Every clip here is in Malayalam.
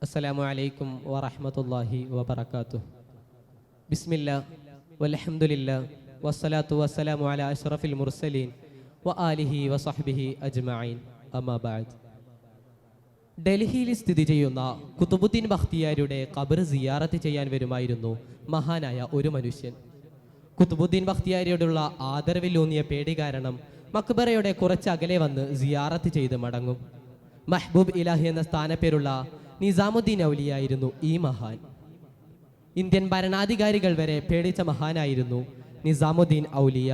അസ്സലാമു അലൈക്കും വറഹ്മത്തുള്ളാഹി വബറകാതുഹു. ബിസ്മില്ലാ വൽഹംദുലില്ലാ വസ്സലാത്തു വസ്സലാമു അലാ അഷ്റഫിൽ മുർസലീൻ വആലിഹി വസഹ്ബിഹി അജ്മഈൻ. അമ്മാ ബഅദ്. ഡൽഹിയിൽ സ്ഥിതി ചെയ്യുന്ന കുതുബുദ്ദീൻ ബഖ്തിയാരിയുടെ ഖബർ സിയാറത്ത് ചെയ്യാൻ വരുമായിരുന്നു മഹാനായ ഒരു മനുഷ്യൻ. കുതുബുദ്ദീൻ ബഖ്തിയാരിയോടുള്ള ആദരവിലൂന്നിയ പേടി കാരണം മക്ബറയുടെ കുറച്ച് അകലെ വന്ന് സിയാറത്ത് ചെയ്ത് മടങ്ങും. മഹ്ബൂബ് ഇലാഹി എന്ന സ്ഥാനപ്പേരുള്ള നിസാമുദ്ദീൻ ഔലിയായിരുന്നു ഈ മഹാൻ. ഇന്ത്യൻ ഭരണാധികാരികൾ വരെ പേടിച്ച മഹാനായിരുന്നു നിസാമുദ്ദീൻ ഔലിയ.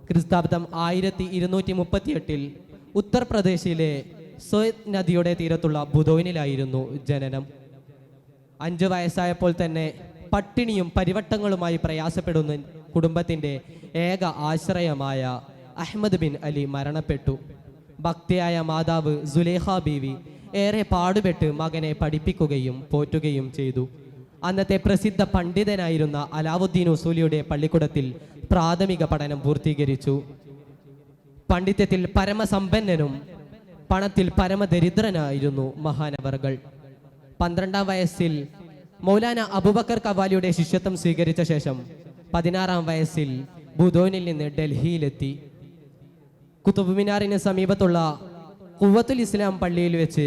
ക്രിസ്താബ്ദം 1238 ഉത്തർപ്രദേശിലെ സോയത് നദിയുടെ തീരത്തുള്ള ബുദോനിലായിരുന്നു ജനനം. 5 വയസ്സായപ്പോൾ തന്നെ പട്ടിണിയും പരിവട്ടങ്ങളുമായി പ്രയാസപ്പെടുന്ന കുടുംബത്തിൻ്റെ ഏക ആശ്രയമായ അഹ്മദ് ബിൻ അലി മരണപ്പെട്ടു. ഭക്തിയായ മാതാവ് സുലേഖ ബീവി ഏറെ പാടുപെട്ട് മകനെ പഠിപ്പിക്കുകയും പോറ്റുകയും ചെയ്തു. അന്നത്തെ പ്രസിദ്ധ പണ്ഡിതനായിരുന്ന അലാവുദ്ദീൻ ഉസൂലിയുടെ പള്ളിക്കൂടത്തിൽ പ്രാഥമിക പഠനം പൂർത്തീകരിച്ചു. പണ്ഡിത്യത്തിൽ പരമസമ്പന്നനും പണത്തിൽ പരമദരിദ്രനായിരുന്നു മഹാനവറുകൾ. 12-ാം വയസ്സിൽ മൗലാന അബൂബക്കർ ഖവാലിയുടെ ശിഷ്യത്വം സ്വീകരിച്ച ശേഷം 16-ാം വയസ്സിൽ ബുദോനിൽ നിന്ന് ഡൽഹിയിലെത്തി. കുതുബ് മിനാറിന് സമീപത്തുള്ള ഖുവ്വത്തുൽ ഇസ്ലാം പള്ളിയിൽ വെച്ച്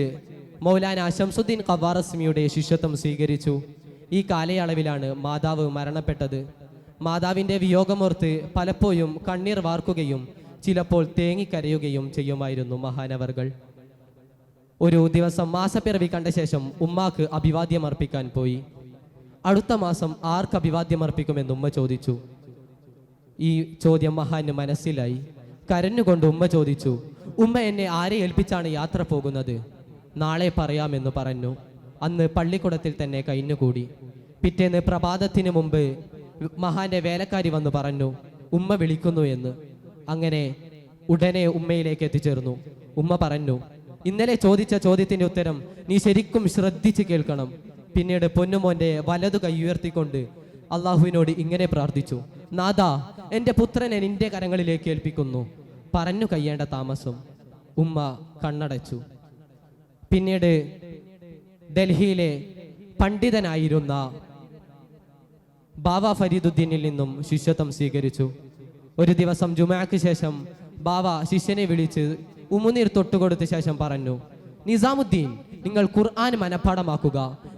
മൗലാന ശംസുദ്ദീൻ ഖവാറസ്മിയുടെ ശിഷ്യത്വം സ്വീകരിച്ചു. ഈ കാലയളവിലാണ് മാതാവ് മരണപ്പെട്ടത്. മാതാവിൻ്റെ വിയോഗമോർത്ത് പലപ്പോഴും കണ്ണീർ വാർക്കുകയും ചിലപ്പോൾ തേങ്ങിക്കരയുകയും ചെയ്യുമായിരുന്നു മഹാനവറുകൾ. ഒരു ദിവസം മാസപ്പിറവി കണ്ട ശേഷം ഉമ്മാക്ക് അഭിവാദ്യം അർപ്പിക്കാൻ പോയി. അടുത്ത മാസം ആർക്ക് അഭിവാദ്യം അർപ്പിക്കുമെന്ന് ഉമ്മ ചോദിച്ചു. ഈ ചോദ്യം മഹാന് മനസ്സിലായി. കരഞ്ഞുകൊണ്ട് ഉമ്മ ചോദിച്ചു, ഉമ്മ എന്നെ ആരെ ഏൽപ്പിച്ചാണ് യാത്ര പോകുന്നത്? നാളെ പറയാമെന്ന് പറഞ്ഞു. അന്ന് പള്ളിക്കൂടത്തിൽ തന്നെ കഴിഞ്ഞുകൂടി. പിറ്റേന്ന് പ്രഭാതത്തിന് മുമ്പ് മഹാന്റെ വേലക്കാരി വന്നു പറഞ്ഞു, ഉമ്മ വിളിക്കുന്നു എന്ന്. അങ്ങനെ ഉടനെ ഉമ്മയിലേക്ക് എത്തിച്ചേർന്നു. ഉമ്മ പറഞ്ഞു, ഇന്നലെ ചോദിച്ച ചോദ്യത്തിന്റെ ഉത്തരം നീ ശരിക്കും ശ്രദ്ധിച്ച് കേൾക്കണം. പിന്നീട് പൊന്നുമോന്റെ വലതു കൈ ഉയർത്തിക്കൊണ്ട് അള്ളാഹുവിനോട് ഇങ്ങനെ പ്രാർത്ഥിച്ചു, നാഥാ, എൻ്റെ പുത്രനെ നിന്റെ കരങ്ങളിലേക്ക് ഏൽപ്പിക്കുന്നു. പറഞ്ഞു കഴിയേണ്ട താമസം ഉമ്മ കണ്ണടച്ചു. പിന്നീട് ഡൽഹിയിലെ പണ്ഡിതനായിരുന്ന ബാവ ഫരീദുദ്ദീനിൽ നിന്നും ശിഷ്യത്വം സ്വീകരിച്ചു. ഒരു ദിവസം ജുമാക്ക് ശേഷം ബാവ ശിഷ്യനെ വിളിച്ച് ഉമുനീർ തൊട്ടുകൊടുത്ത ശേഷം പറഞ്ഞു, നിസാമുദ്ദീൻ, നിങ്ങൾ ഖുർആൻ മനഃപ്പാഠമാക്കുക.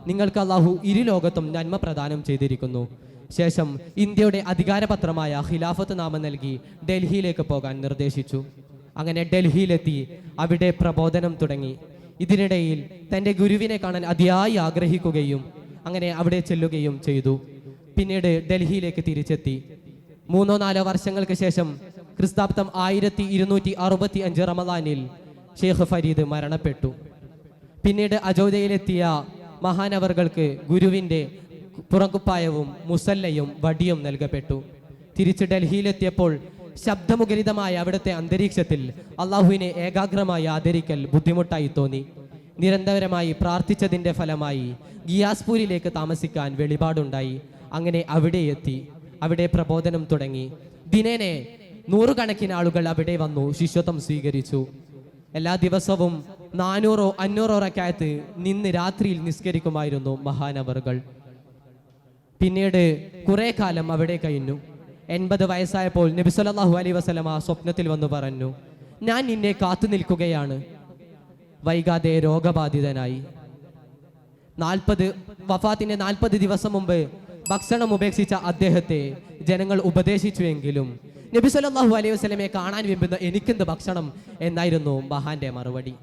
നിങ്ങൾക്ക് അള്ളാഹു ഇരുലോകത്തും നന്മ പ്രദാനം ചെയ്തിരിക്കുന്നു. ശേഷം ഇന്ത്യയുടെ അധികാരപത്രമായ ഖിലാഫത്ത് നാമം നൽകി ഡൽഹിയിലേക്ക് പോകാൻ നിർദ്ദേശിച്ചു. അങ്ങനെ ഡൽഹിയിലെത്തി അവിടെ പ്രബോധനം തുടങ്ങി. ഇതിനിടയിൽ തൻ്റെ ഗുരുവിനെ കാണാൻ അതിയായി ആഗ്രഹിക്കുകയും അങ്ങനെ അവിടെ ചെല്ലുകയും ചെയ്തു. പിന്നീട് ഡൽഹിയിലേക്ക് തിരിച്ചെത്തി. 3-4 വർഷങ്ങൾക്ക് ശേഷം ക്രിസ്താബ്ദം 1265 റമദാനിൽ ഷെയ്ഖ് ഫരീദ് മരണപ്പെട്ടു. പിന്നീട് അയോധ്യയിലെത്തിയ മഹാനവറുകൾക്ക് ഗുരുവിൻ്റെ പുറകുപ്പായവും മുസല്ലയും വടിയും നൽകപ്പെട്ടു. തിരിച്ച് ഡൽഹിയിലെത്തിയപ്പോൾ ശബ്ദമുഖരിതമായ അവിടുത്തെ അന്തരീക്ഷത്തിൽ അള്ളാഹുവിനെ ഏകാഗ്രമായി ആദരിക്കൽ ബുദ്ധിമുട്ടായി തോന്നി. നിരന്തരമായി പ്രാർത്ഥിച്ചതിൻ്റെ ഫലമായി ഗിയാസ്പൂരിലേക്ക് താമസിക്കാൻ വെളിപാടുണ്ടായി. അങ്ങനെ അവിടെ എത്തി. അവിടെ പ്രബോധനം തുടങ്ങി. ദിനേനെ 100 കണക്കിന് ആളുകൾ അവിടെ വന്നു ശിഷ്യത്വം സ്വീകരിച്ചു. എല്ലാ ദിവസവും 400-500 റക്അത്ത് നിന്ന് രാത്രിയിൽ നിസ്കരിക്കുമായിരുന്നു മഹാനവറുകൾ. പിന്നീട് കുറെ കാലം അവിടെ കഴിഞ്ഞു. 80 വയസ്സായപ്പോൾ നബി സല്ലല്ലാഹു അലൈഹി വസല്ലമ സ്വപ്നത്തിൽ വന്നു പറഞ്ഞു, ഞാൻ നിന്നെ കാത്തു നിൽക്കുകയാണ്. വൈകാതെ രോഗബാധിതനായി. വഫാത്തിന്റെ 40 ദിവസം മുമ്പ് ഭക്ഷണം ഉപേക്ഷിച്ച അദ്ദേഹത്തെ ജനങ്ങൾ ഉപദേശിച്ചുവെങ്കിലും നബി സല്ലല്ലാഹു അലൈഹി വസല്ലമയെ കാണാൻ വെമ്പുന്ന എനിക്കെന്ത് ഭക്ഷണം എന്നായിരുന്നു മഹാന്റെ മറുപടി.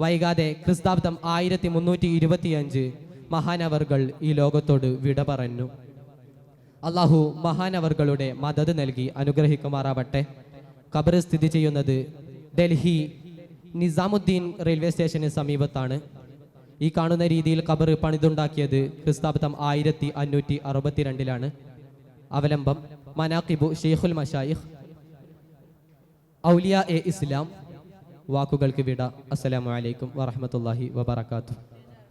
വൈകാതെ ക്രിസ്താബ്ദം 1325 മഹാനവറുകൾ ഈ ലോകത്തോട് വിട പറഞ്ഞു. അള്ളാഹു മഹാനവറുകളുടെ മദത് നൽകി അനുഗ്രഹിക്കുമാറാവട്ടെ. ഖബർ സ്ഥിതി ചെയ്യുന്നത് ഡൽഹി നിസാമുദ്ദീൻ റെയിൽവേ സ്റ്റേഷന് സമീപത്താണ്. ഈ കാണുന്ന രീതിയിൽ ഖബർ പണിതുണ്ടാക്കിയത് ക്രിസ്താബ്ദം 1562 അവലംബം മനാഖിബു ഷെയ്ഖുൽ മശായിഖ് ഔലിയ ഇസ്ലാം. വാക്കുകൾക്ക് വിട. അസ്സലാമു അലൈക്കും വറഹ്മത്തുള്ളാഹി വബറകാതുഹു.